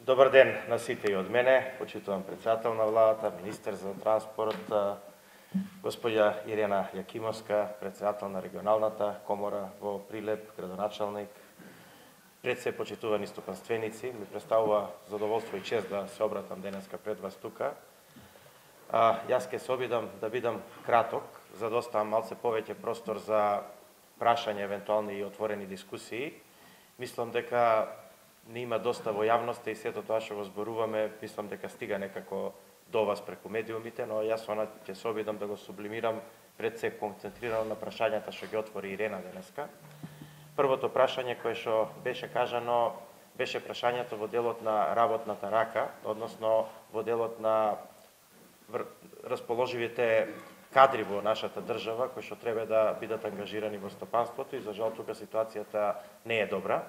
Добар ден на сите и од мене, почитуван председател на владата, министер за транспорт, господја Ирена Јакимовска, председател на регионалната комора во Прилеп, градоначалник, пред се почитувани стопанственици, ми представува задоволство и чест да се обратам денеска пред вас тука. Јас ќе се обидам да бидам краток, за да оставам малце повеќе простор за прашање, евентуални и отворени дискусии. Мислам дека не има доста во јавноста и сето тоа што го зборуваме, мислам дека стига некако до вас преку медиумите, но јас ќе се обидам да го сублимирам пред се концентрирано на прашањата што ги отвори Ирена денеска. Првото прашање кое што беше кажано беше прашањето во делот на работната рака, односно во делот на расположивите кадри во нашата држава кои што треба да бидат ангажирани во стопанството и за жал тука ситуацијата не е добра.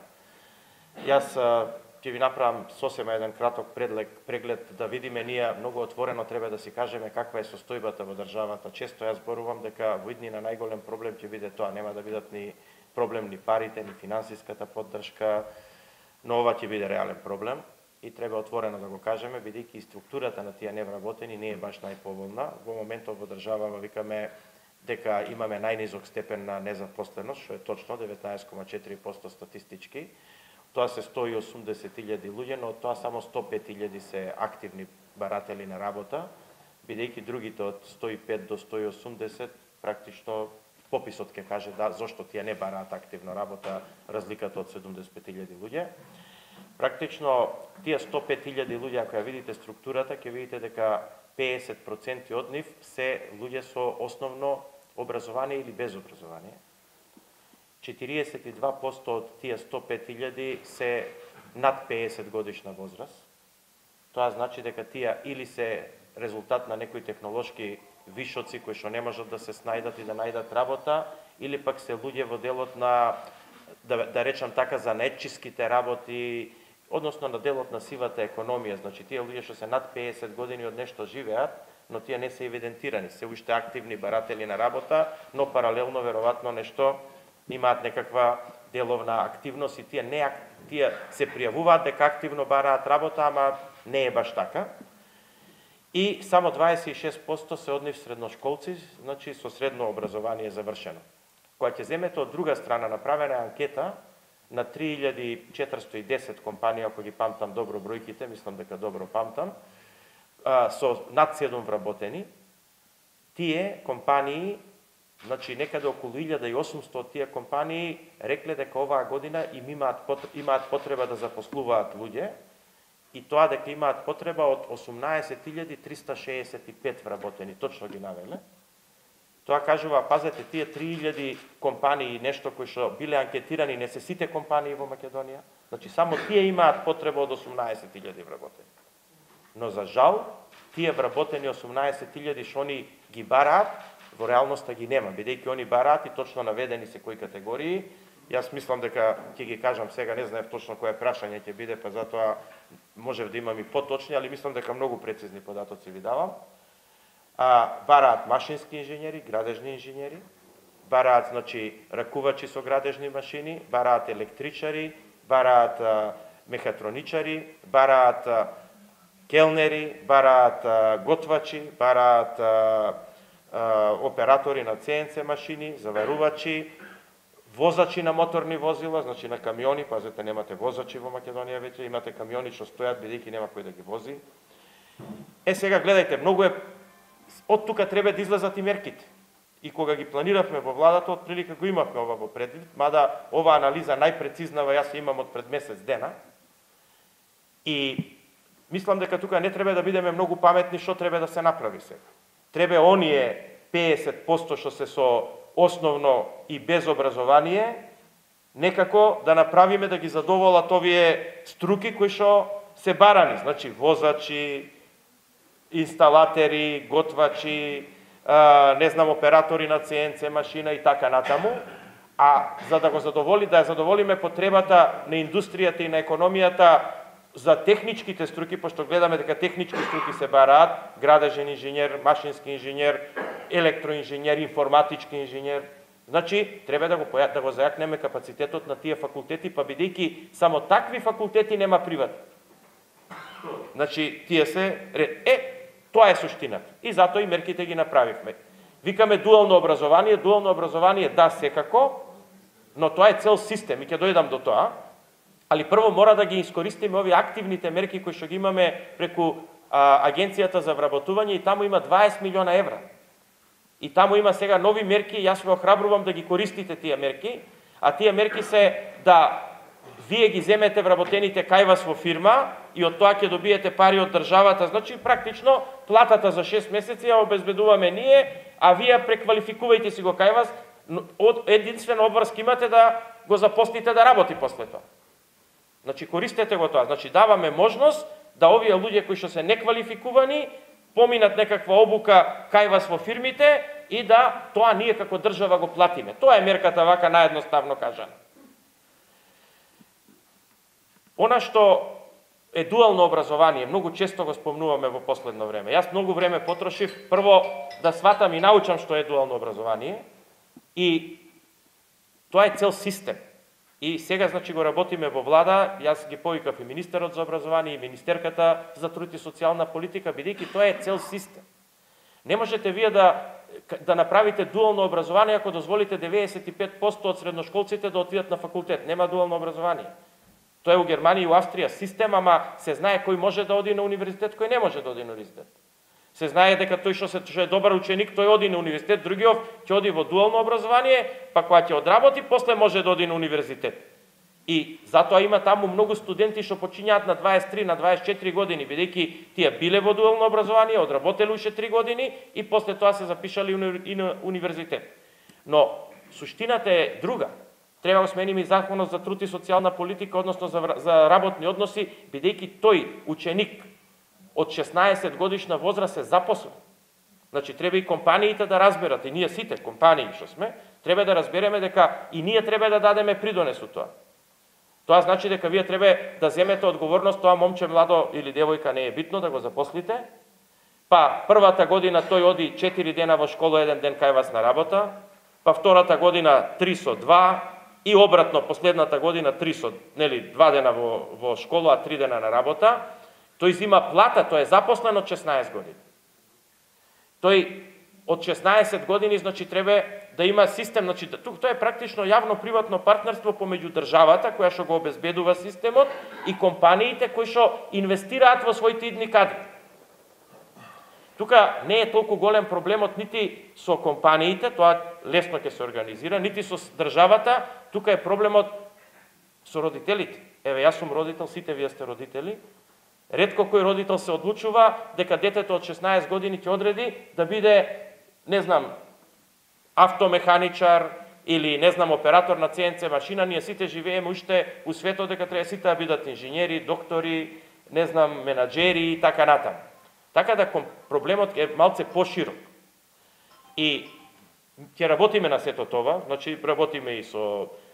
Јас ќе ви направам сосема еден краток преглед да видиме ние многу отворено треба да си кажеме каква е состојбата во државата. Често јас зборувам дека во иднина најголем проблем ќе биде тоа, нема да бидат ни проблем ни парите, ни финансиската поддршка, но ова ќе биде реален проблем и треба отворено да го кажеме, бидејќи и структурата на тие невработени не е баш најповолна. Во моментот во државава викаме дека имаме најнизок степен на незапосленост, што е точно 19,4% статистички. Тоа се 180.000 луѓе, но од тоа само 105.000 се активни баратели на работа, бидејќи другите од 105 до 180 практично пописот ќе каже да зошто тие не бараат активно работа, разликата од 75.000 луѓе. Практично тие 105.000 луѓе, ако ја видите структурата, ќе видите дека 50% од нив се луѓе со основно образование или без образование. 42% од тие 105.000 се над 50 годишна возраст. Тоа значи дека тие или се резултат на некои технолошки вишоци кои што не можат да се снајдат и да најдат работа, или пак се луѓе во делот на, да речам така, за занаетчиските работи, односно на делот на сивата економија. Значи, тие луѓе што се над 50 години од нешто живеат, но тие не се евидентирани, се уште активни баратели на работа, но паралелно веројатно нешто имаат некаква деловна активност и тие се пријавуваат дека активно бараат работа, ама не е баш така. И само 26% се од нив средношколци, значи со средно образование завршено. Кога ќе земете од друга страна, направена анкета на 3410 компании, ако ги памтам добро бројките, мислам дека добро памтам, со над 7 вработени, тие компании, значи некаде околу 1800 од тие компании рекле дека оваа година им имаат потреба да запослуваат луѓе и тоа дека имаат потреба од 18.365 вработени, точно ги навеле. Тоа кажува, пазете, тие 3000 компании нешто кои што биле анкетирани, не се сите компании во Македонија, значи само тие имаат потреба од 18.000 вработени. Но за жал, тие вработени 18.000 што они ги бараат, во реалноста ги нема, бидејќи они бараат и точно наведени се кои категории. Јас мислам дека ќе ги кажам сега, не знаев точно кое прашање ќе биде, па затоа можев да имам и поточни, али мислам дека многу прецизни податоци ви давам. Бараат машински инженери, градежни инженери, бараат, значи, ракувачи со градежни машини, бараат електричари, бараат мехатроничари, бараат келнери, бараат готвачи, бараат оператори на ЦНЦ машини, заварувачи, возачи на моторни возила, значи на камиони, пазете, немате возачи во Македонија веќе, имате камиони што стојат бидејќи нема кој да ги вози. Сега гледајте, многу е, од тука треба да излезат и мерките. И кога ги планиравме во владата, отприлика го имавме ова во предвид, мада ова анализа најпрeciзнава јас имам од пред месец дена. И мислам дека тука не треба да бидеме многу паметни што треба да се направи сега. Треба оние 50% што се со основно и без образование, некако да направиме да ги задоволат овие струки кои што се барани, значи возачи, инсталатери, готвачи, не знам, оператори на ЦНЦ машина и така натаму, а за да го задоволи, да ја задоволиме потребата на индустријата и на економијата за техничките струки, пошто гледаме дека технички струки се бараат, градежен инженер, машински инженер, електроинженер, информатички инженер. Значи, треба да го зајакнеме капацитетот на тие факултети, па бидејќи само такви факултети нема приват. Значи, тие се ред. Тоа е суштината. И затоа и мерките ги направивме. Викаме дуално образование да секако, но тоа е цел систем и ќе дојдам до тоа. Али прво мора да ги искористиме овие активните мерки кои што ги имаме преку Агенцијата за вработување и таму има 20 милиона евра. И таму има сега нови мерки, јас ве охрабрувам да ги користите тие мерки, а тие мерки се да вие ги земете вработените кај вас во фирма и од тоа ќе добиете пари од државата, значи практично платата за 6 месеци ја обезбедуваме ние, а вие преквалификувајте си го кај вас, единствен обврска имате да го запослите да работи после тоа. Значи користете го тоа, значи даваме можност да овие луѓе кои што се неквалификувани поминат некаква обука кај вас во фирмите и да тоа ние како држава го платиме. Тоа е мерката вака наедноставно кажана. Она што е дуално образование, многу често го спомнуваме во последно време. Јас многу време потрошив прво да сватам и научам што е дуално образование и тоа е цел систем. И сега, значи, го работиме во влада, јас ги повикав и министерот за образование и министерката за труд и социјална политика, бидејќи тоа е цел систем. Не можете вие да направите дуално образование ако дозволите 95% од средношколците да отидат на факултет. Нема дуално образование. Тоа е у Германија и у Австрија систем, ама се знае кој може да оди на универзитет, кој не може да оди на универзитет. Се знае дека тој што е добар ученик, тој оди на универзитет, другиот ќе оди во дуално образование, па кога ќе одработи, после може да оди на универзитет. И затоа има таму многу студенти што почињаат на 23, на 24 години, бидејќи тие биле во дуално образование, одработеле уште 3 години и после тоа се запишале и на универзитет. Но суштината е друга. Треба да смениме и законот за труд и социјална политика, односно за работни односи, бидејќи тој ученик од 16 годишна возраст се запослен. Значи, треба и компаниите да разберат, и ние сите компании што сме, треба да разбереме дека и ние треба да дадеме придонес у тоа. Тоа значи дека вие треба да земете одговорност, тоа момче младо или девојка не е битно, да го запослите, па првата година тој оди 4 дена во школа, 1 ден кај вас на работа, па втората година 3 со 2, и обратно последната година 3 со, 2 дена во школа, а 3 дена на работа, тој зима плата, тој е запослен од 16 години. Тој од 16 години, значи, треба да има систем, значи, тоа е практично јавно-приватно партнерство помеѓу државата, која што го обезбедува системот, и компаниите кои што инвестираат во своите идни кадри. Тука не е толку голем проблемот нити со компаниите, тоа лесно ќе се организира, нити со државата, тука е проблемот со родителите. Еве, јас сум родител, сите вие сте родители. Ретко кој родител се одлучува дека детето од 16 години ќе одреди да биде, не знам, автомеханичар или, не знам, оператор на CNC машина. Ние сите живееме уште у светот дека треба сите да бидат инженери, доктори, не знам, менаџери и така натаму. Така да проблемот е малце поширок. И ќе работиме на сето това, значи работиме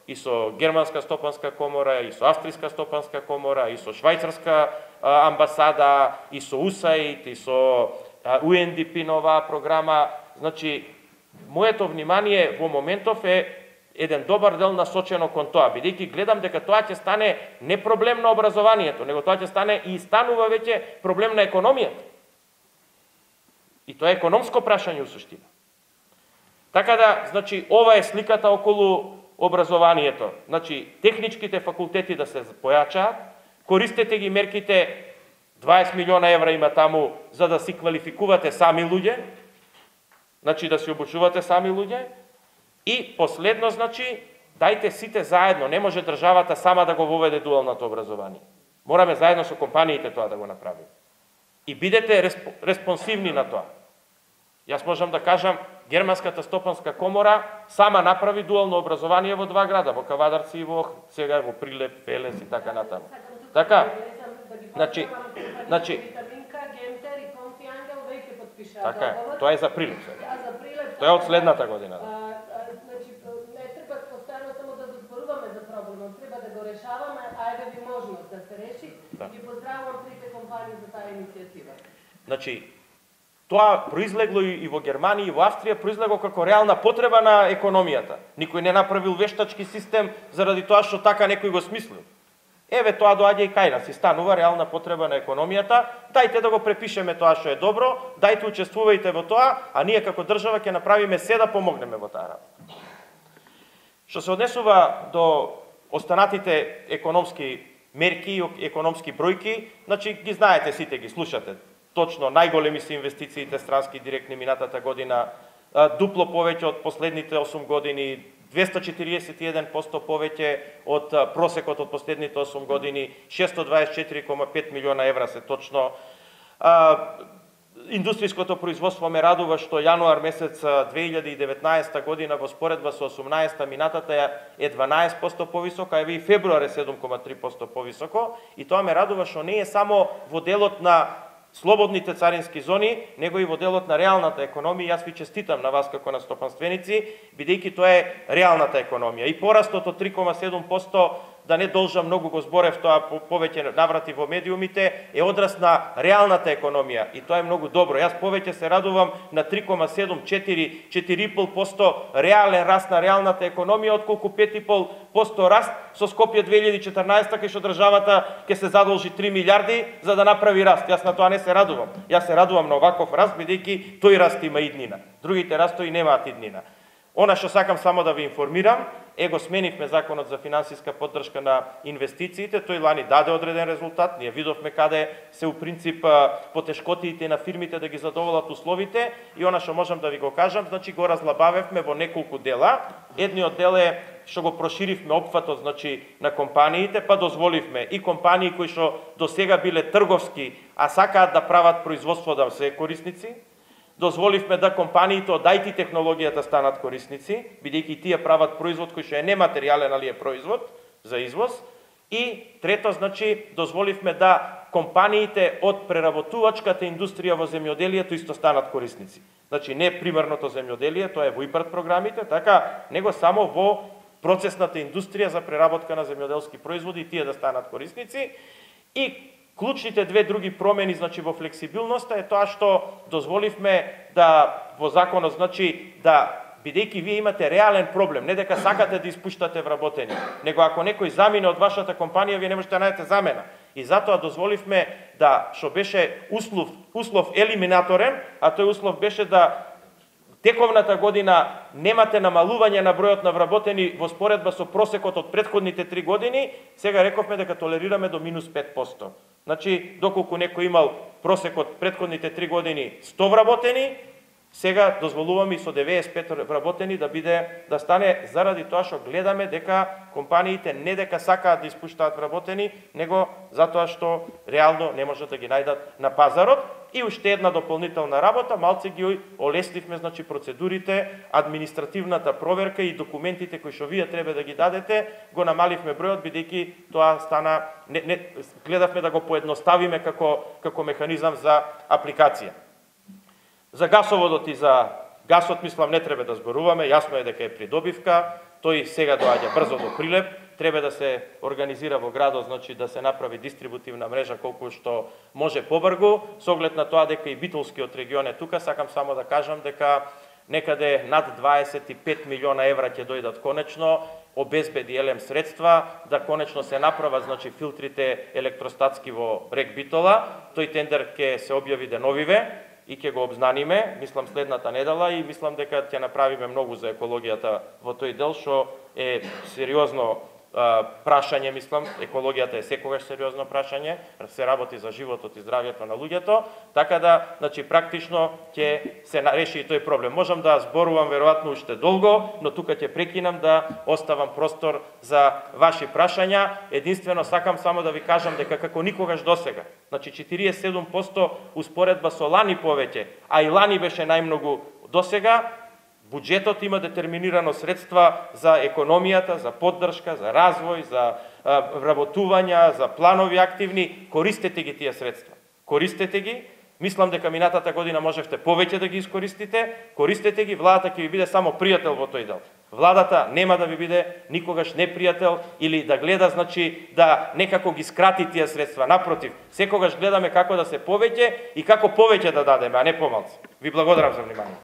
и со Германска стопанска комора, и со Австријска стопанска комора, и со Швајцарска амбасада, и со USAID, и со UNDP на оваа програма. Значи, моето внимание во моментов е еден добар дел насочено кон тоа, бидејќи гледам дека тоа ќе стане не проблем на образованието, него тоа ќе стане и станува веќе проблем на економијата. И тоа е економско прашање у суштина. Така да, значи, ова е сликата околу образованието. Значи, техничките факултети да се појачаат, користете ги мерките, 20 милиона евра има таму за да си квалификувате сами луѓе, значи да се обучувате сами луѓе, и последно, значи, дајте сите заедно, не може државата сама да го воведе дуалното образование. Мораме заедно со компаниите тоа да го направиме. И бидете респонсивни на тоа. Јас можам да кажам, Германската стопанска комора сама направи дуално образование во 2 града, во Кавадарци и сега во Прилеп, Велес и така натаму. Така, значи, така, тоа е за Прилеп сега. Тоа е од следната година. Значи, не треба постојано само да зборуваме за проблемот, треба да го решаваме, а еве ви можност да се реши. И ги поздравувам трите компании за таа иницијатива. Значи, тоа произлегло и во Германија и во Австрија, произлегло како реална потреба на економијата. Никој не направил вештачки систем заради тоа што така некој го смислил. еве тоа доаѓа и кај нас и станува реална потреба на економијата, дајте да го препишеме тоа што е добро, дајте учествувајте во тоа, а ние како држава ќе направиме се да помогнеме во таа работа. Што се однесува до останатите економски мерки и економски бројки, значи ги знаете сите, ги слушате. Точно најголеми се инвестициите странски директни минатата година, дупло повеќе од последните 8 години, 241% повеќе од просекот од последните 8 години, 624,5 милиона евра се точно. Индустријското производство ме радува што јануар месец 2019 година во споредба со 18-та минатата е 12% повисока, еве и февруар е 7,3% повисоко, и тоа ме радува што не е само во делот на слободните царински зони, него и во делот на реалната економија. Јас ви честитам на вас како настопанственици, бидејќи тоа е реалната економија. И порастот од 3,7%, да не должам многу го зборев тоа повеќе наврати во медиумите, е одраз на реалната економија и тоа е многу добро. Јас повеќе се радувам на 3,7, 4,5% реален раст на реалната економија, отколку 5,5% раст со Скопје 2014 кај што државата ќе се задолжи 3 милиарди за да направи раст. Јас на тоа не се радувам. Јас се радувам на оваков раст, бидејќи тој раст има иднина. Другите растови немаат иднина. Она што сакам само да ви информирам, го сменивме законот за финансиска поддршка на инвестициите, тој лани даде одреден резултат, ние видовме каде се у принцип потешкотиите на фирмите да ги задоволат условите, и она што можам да ви го кажам, значи го разлабавевме во неколку дела. Едниот дел е што го проширивме опфатот, значи на компаниите, па дозволивме и компании кои што досега биле трговски, а сакаат да прават производство да се корисници. Дозволивме да компаниите од IT технологијата станат корисници, бидејќи тие прават производ кој што е нематеријален, али е производ за извоз. И трето, значи, дозволивме да компаниите од преработувачката индустрија во земјоделието исто станат корисници. Значи, не примерното земјоделие, тоа е во ИПАРД програмите, така, него само во процесната индустрија за преработка на земјоделски производи тие да станат корисници. И клучните две други промени, значи во флексибилноста, е тоа што дозволивме да во законот, значи да бидејќи вие имате реален проблем, не дека сакате да испуштате вработени, него ако некој замине од вашата компанија, вие не можете да најдете замена. И затоа дозволивме да, што беше услов елиминаторен, а тој услов беше да тековната година немате намалување на бројот на вработени во споредба со просекот од претходните 3 години, сега рековме дека толерираме до минус 5%. Значи, доколку некој имал просекот претходните 3 години 100 вработени, сега дозволуваме и со 95 вработени да стане, заради тоа што гледаме дека компаниите не дека сакаат да испуштаат вработени, него затоа што реално не можат да ги најдат на пазарот. И уште една дополнителна работа, малце ги олесливме, значи, процедурите, административната проверка и документите кои што вие треба да ги дадете, го намаливме бројот, бидејќи тоа стана, гледавме да го поедноставиме како механизам за апликација. За гасоводот и за гасот, мислам, не треба да зборуваме, јасно е дека е придобивка, тој сега доаѓа брзо до прилеп, треба да се организира во градот, значи да се направи дистрибутивна мрежа колку што може побрзо, со оглед на тоа дека и Битолскиот регион е тука. Сакам само да кажам дека некаде над 25 милиона евра ќе дојдат конечно, обезбеди елем средства, да конечно се направат, значи, филтрите електростатски во рек Битола. Тој тендер ќе се објави деновиве и ќе го обзнаниме, мислам, следната недела, и мислам дека ќе направиме многу за екологијата во тој дел, што е сериозно прашање, мислам, екологијата е секогаш сериозно прашање, се работи за животот и здравјето на луѓето, така да, значи, практично ќе се реши и тој проблем. Можам да зборувам веројатно уште долго, но тука ќе прекинам да оставам простор за ваши прашања. Единствено сакам само да ви кажам дека како никогаш досега, значи 47% успоредба со лани повеќе, а и лани беше најмногу досега, буџетот има детерминирано средства за економијата, за поддршка, за развој, за вработувања, за планови активни. Користете ги тие средства. Користете ги. Мислам дека минатата година можевте повеќе да ги искористите. Користете ги. Владата ќе ви биде само пријател во тој дел. Владата нема да ви биде никогаш непријател или да гледа, значи, да некако ги скрати тие средства. Напротив, секогаш гледаме како да се повеќе и како повеќе да дадеме, а не помалку. Ви благодарам за внимание.